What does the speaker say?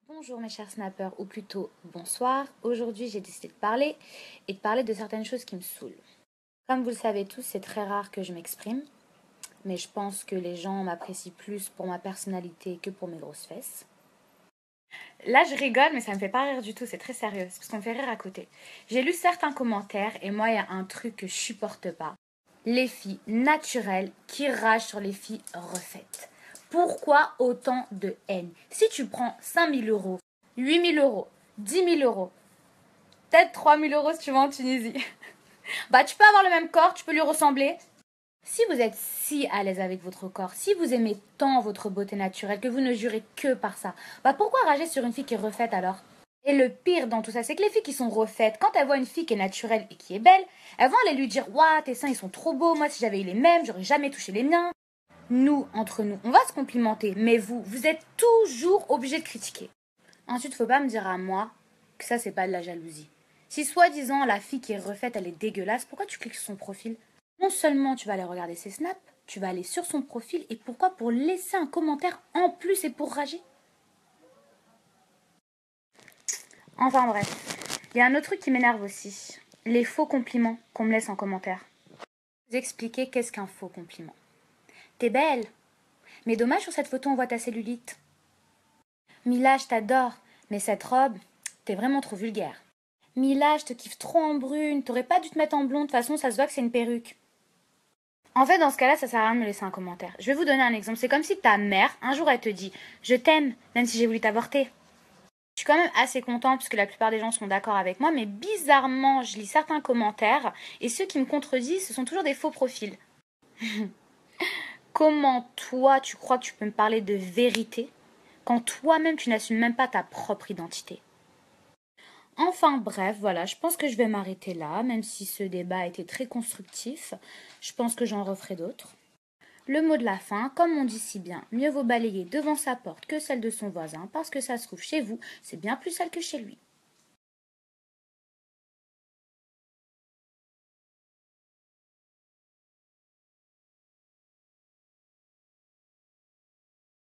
Bonjour mes chers snappers, ou plutôt bonsoir. Aujourd'hui j'ai décidé de parler de certaines choses qui me saoulent. Comme vous le savez tous, c'est très rare que je m'exprime, mais je pense que les gens m'apprécient plus pour ma personnalité que pour mes grosses fesses. Là je rigole, mais ça me fait pas rire du tout, c'est très sérieux, c'est parce qu'on me fait rire à côté. J'ai lu certains commentaires et moi il y a un truc que je supporte pas. Les filles naturelles qui ragent sur les filles refaites. Pourquoi autant de haine? Si tu prends 5 000 euros, 8 000 euros, 10 000 euros, peut-être 3 000 euros si tu vas en Tunisie, bah tu peux avoir le même corps, tu peux lui ressembler. Si vous êtes si à l'aise avec votre corps, si vous aimez tant votre beauté naturelle que vous ne jurez que par ça, bah pourquoi rager sur une fille qui est refaite alors? Et le pire dans tout ça, c'est que les filles qui sont refaites, quand elles voient une fille qui est naturelle et qui est belle, elles vont aller lui dire Waouh, tes seins ils sont trop beaux, moi si j'avais eu les mêmes, j'aurais jamais touché les miens. Nous, entre nous, on va se complimenter, mais vous êtes toujours obligé de critiquer. Ensuite, faut pas me dire à moi que ça c'est pas de la jalousie. Si soi-disant la fille qui est refaite elle est dégueulasse, pourquoi tu cliques sur son profil? Non seulement tu vas aller regarder ses snaps, tu vas aller sur son profil et pourquoi? Pour laisser un commentaire en plus et pour rager. Enfin bref, il y a un autre truc qui m'énerve aussi. Les faux compliments qu'on me laisse en commentaire. Vous expliquer qu'est-ce qu'un faux compliment. T'es belle, mais dommage sur cette photo on voit ta cellulite. Mila, je t'adore, mais cette robe, t'es vraiment trop vulgaire. Mila, je te kiffe trop en brune, t'aurais pas dû te mettre en blonde, de toute façon ça se voit que c'est une perruque. En fait, dans ce cas-là, ça sert à rien de me laisser un commentaire. Je vais vous donner un exemple. C'est comme si ta mère, un jour, elle te dit « Je t'aime, même si j'ai voulu t'avorter ». Je suis quand même assez contente parce que la plupart des gens sont d'accord avec moi, mais bizarrement, je lis certains commentaires et ceux qui me contredisent, ce sont toujours des faux profils. Comment toi, tu crois que tu peux me parler de vérité quand toi-même, tu n'assumes même pas ta propre identité? Enfin bref, voilà, je pense que je vais m'arrêter là, même si ce débat a été très constructif. Je pense que j'en referai d'autres. Le mot de la fin, comme on dit si bien, mieux vaut balayer devant sa porte que celle de son voisin, parce que ça se trouve chez vous, c'est bien plus sale que chez lui.